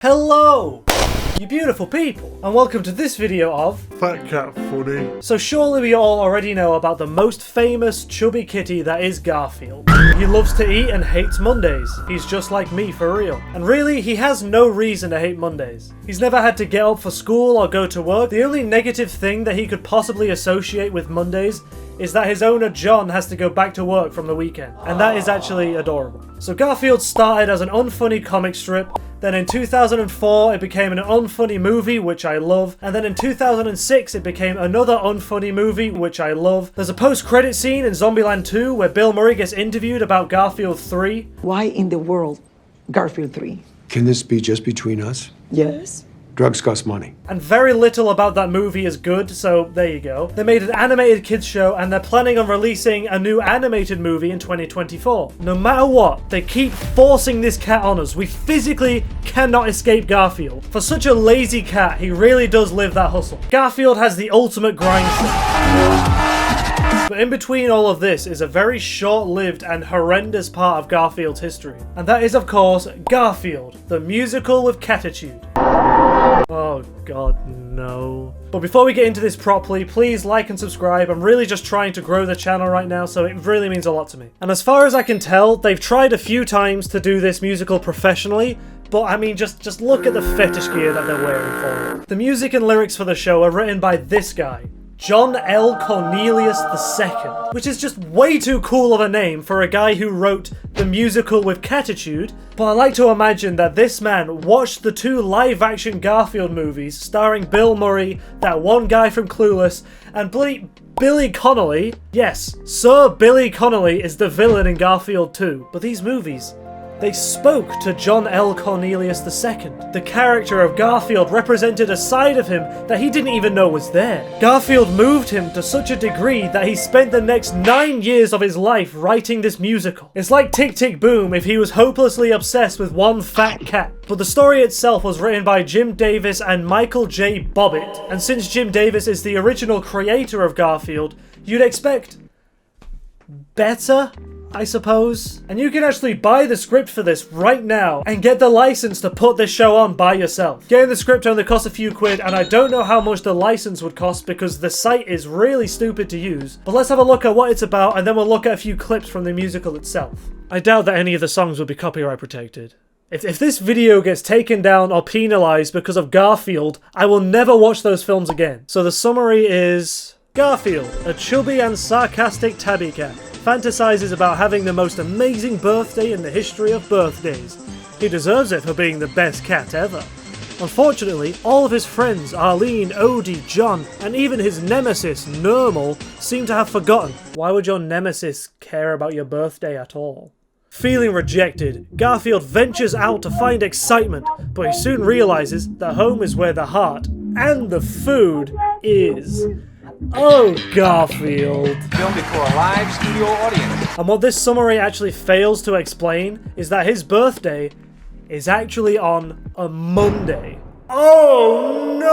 Hello, you beautiful people, and welcome to this video of Fat Cat Funny. So surely we all already know about the most famous chubby kitty that is Garfield. He loves to eat and hates Mondays. He's just like me for real. And really, he has no reason to hate Mondays. He's never had to get up for school or go to work. The only negative thing that he could possibly associate with Mondays is that his owner John has to go back to work from the weekend. And that is actually adorable. So Garfield started as an unfunny comic strip. Then in 2004 it became an unfunny movie, which I love. And then in 2006 it became another unfunny movie, which I love. There's a post-credit scene in Zombieland 2 where Bill Murray gets interviewed about Garfield 3. Why in the world Garfield 3? Can this be just between us? Yes. Drugs cost money. And very little about that movie is good, so there you go. They made an animated kids show and they're planning on releasing a new animated movie in 2024. No matter what, they keep forcing this cat on us. We physically cannot escape Garfield. For such a lazy cat, he really does live that hustle. Garfield has the ultimate grind streak. But in between all of this is a very short-lived and horrendous part of Garfield's history. And that is, of course, Garfield, the musical with Cattitude. Oh god, no. But before we get into this properly, please like and subscribe. I'm really just trying to grow the channel right now, so it really means a lot to me. And as far as I can tell, they've tried a few times to do this musical professionally, but I mean, just look at the fetish gear that they're wearing for it. The music and lyrics for the show are written by this guy, John L. Cornelius II, which is just way too cool of a name for a guy who wrote the musical with Cattitude, but I like to imagine that this man watched the two live-action Garfield movies starring Bill Murray, that one guy from Clueless, and Billy Connolly. Yes, Sir Billy Connolly is the villain in Garfield 2, but these movies, they spoke to John L. Cornelius II. The character of Garfield represented a side of him that he didn't even know was there. Garfield moved him to such a degree that he spent the next 9 years of his life writing this musical. It's like Tick Tick Boom if he was hopelessly obsessed with one fat cat. But the story itself was written by Jim Davis and Michael J. Bobbitt, and since Jim Davis is the original creator of Garfield, you'd expect better, I suppose. And you can actually buy the script for this right now and get the license to put this show on by yourself. Getting the script only costs a few quid, and I don't know how much the license would cost because the site is really stupid to use. But let's have a look at what it's about, and then we'll look at a few clips from the musical itself. I doubt that any of the songs would be copyright protected. If this video gets taken down or penalized because of Garfield, I will never watch those films again. So the summary is: Garfield, a chubby and sarcastic tabby cat, fantasizes about having the most amazing birthday in the history of birthdays. He deserves it for being the best cat ever. Unfortunately, all of his friends, Arlene, Odie, John, and even his nemesis, Nermal, seem to have forgotten. Why would your nemesis care about your birthday at all? Feeling rejected, Garfield ventures out to find excitement, but he soon realizes that home is where the heart and the food is. Oh, Garfield. Filmed before a live studio audience. And what this summary actually fails to explain is that his birthday is actually on a Monday. Oh no!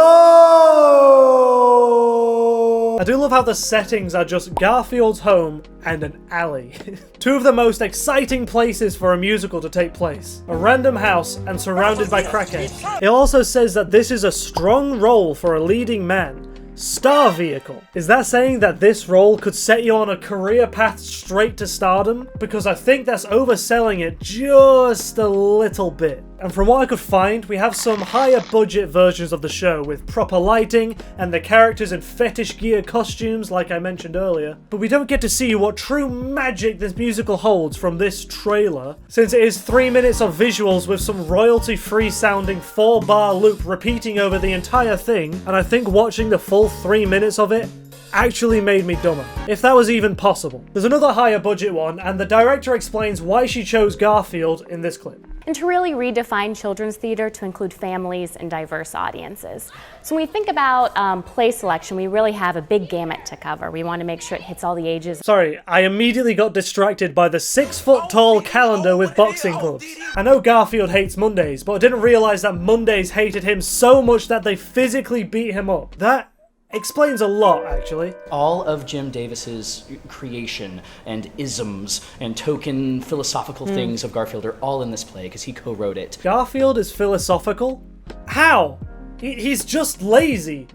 I do love how the settings are just Garfield's home and an alley. Two of the most exciting places for a musical to take place. A random house and surrounded by crackheads. It also says that this is a strong role for a leading man. Star vehicle. Is that saying that this role could set you on a career path straight to stardom? Because I think that's overselling it just a little bit. And from what I could find, we have some higher budget versions of the show with proper lighting and the characters in fetish gear costumes like I mentioned earlier. But we don't get to see what true magic this musical holds from this trailer, since it is 3 minutes of visuals with some royalty-free sounding 4-bar loop repeating over the entire thing, and I think watching the full 3 minutes of it actually made me dumber, if that was even possible. There's another higher budget one, and the director explains why she chose Garfield in this clip. And to really redefine children's theater to include families and diverse audiences. So when we think about play selection, we really have a big gamut to cover. We want to make sure it hits all the ages. Sorry, I immediately got distracted by the 6-foot-tall calendar with boxing gloves. I know Garfield hates Mondays, but I didn't realize that Mondays hated him so much that they physically beat him up. That explains a lot, actually. All of Jim Davis's creation and isms and token philosophical things of Garfield are all in this play because he co-wrote it. Garfield is philosophical? How? He's just lazy.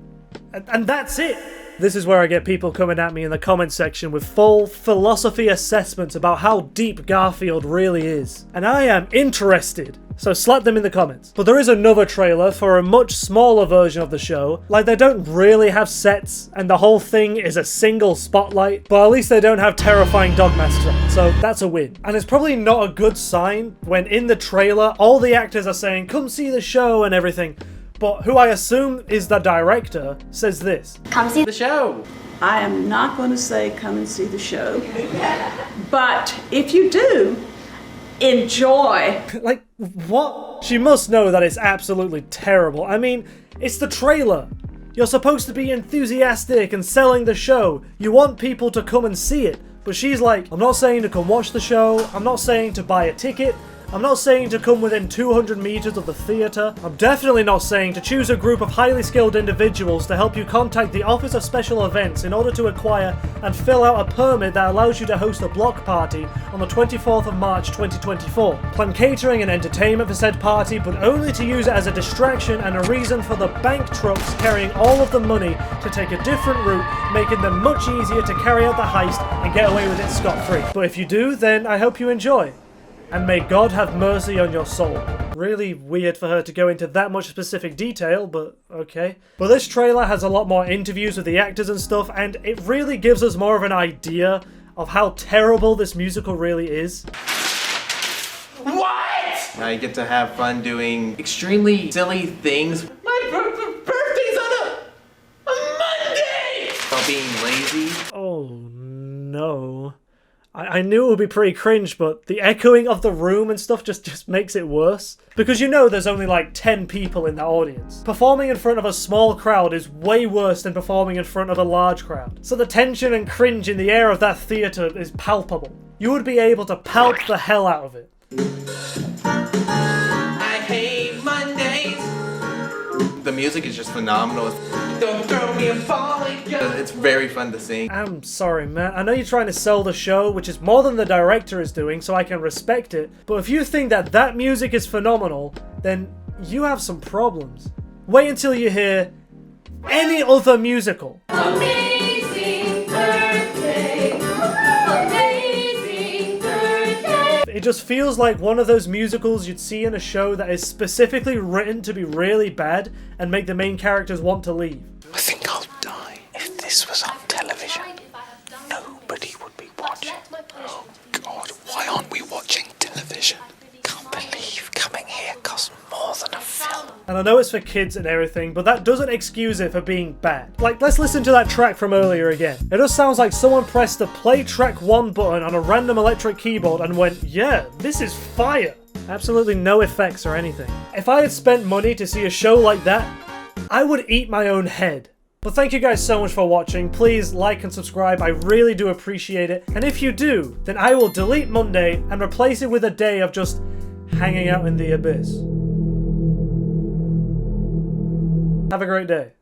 And that's it. This is where I get people coming at me in the comment section with full philosophy assessments about how deep Garfield really is. And I am interested. So slap them in the comments. But there is another trailer for a much smaller version of the show. Like, they don't really have sets, and the whole thing is a single spotlight, but at least they don't have terrifying dog masks on, so that's a win. And it's probably not a good sign when in the trailer all the actors are saying, come see the show and everything, but who I assume is the director says this. Come see The show. I am not going to say come and see the show, but if you do, enjoy. Like, what? She must know that it's absolutely terrible. I mean, it's the trailer. You're supposed to be enthusiastic and selling the show. You want people to come and see it. But she's like, I'm not saying to come watch the show. I'm not saying to buy a ticket. I'm not saying to come within 200 meters of the theater. I'm definitely not saying to choose a group of highly skilled individuals to help you contact the Office of Special Events in order to acquire and fill out a permit that allows you to host a block party on the 24th of March 2024. Plan catering and entertainment for said party, but only to use it as a distraction and a reason for the bank trucks carrying all of the money to take a different route, making them much easier to carry out the heist and get away with it scot-free. But if you do, then I hope you enjoy. And may God have mercy on your soul. Really weird for her to go into that much specific detail, but okay. But this trailer has a lot more interviews with the actors and stuff, and it really gives us more of an idea of how terrible this musical really is. What? Now you get to have fun doing extremely silly things. My birthday's on a Monday! While being lazy. Oh no. I knew it would be pretty cringe, but the echoing of the room and stuff just makes it worse. Because you know there's only like 10 people in the audience. Performing in front of a small crowd is way worse than performing in front of a large crowd. So the tension and cringe in the air of that theatre is palpable. You would be able to palp the hell out of it. I hate Mondays. The music is just phenomenal. Don't throw me a falling gun. It's very fun to sing. I'm sorry, man. I know you're trying to sell the show, which is more than the director is doing, so I can respect it. But if you think that that music is phenomenal, then you have some problems. Wait until you hear any other musical. Amazing birthday. Amazing birthday. It just feels like one of those musicals you'd see in a show that is specifically written to be really bad and make the main characters want to leave. I think I'll die. If this was on television, nobody would be watching. Oh God, why aren't we watching television? Can't believe coming here costs more than a film. And I know it's for kids and everything, but that doesn't excuse it for being bad. Like, let's listen to that track from earlier again. It just sounds like someone pressed the play track 1 button on a random electric keyboard and went, yeah, this is fire. Absolutely no effects or anything. If I had spent money to see a show like that, I would eat my own head. But thank you guys so much for watching. Please like and subscribe, I really do appreciate it. And if you do, then I will delete Monday and replace it with a day of just hanging out in the abyss. Have a great day.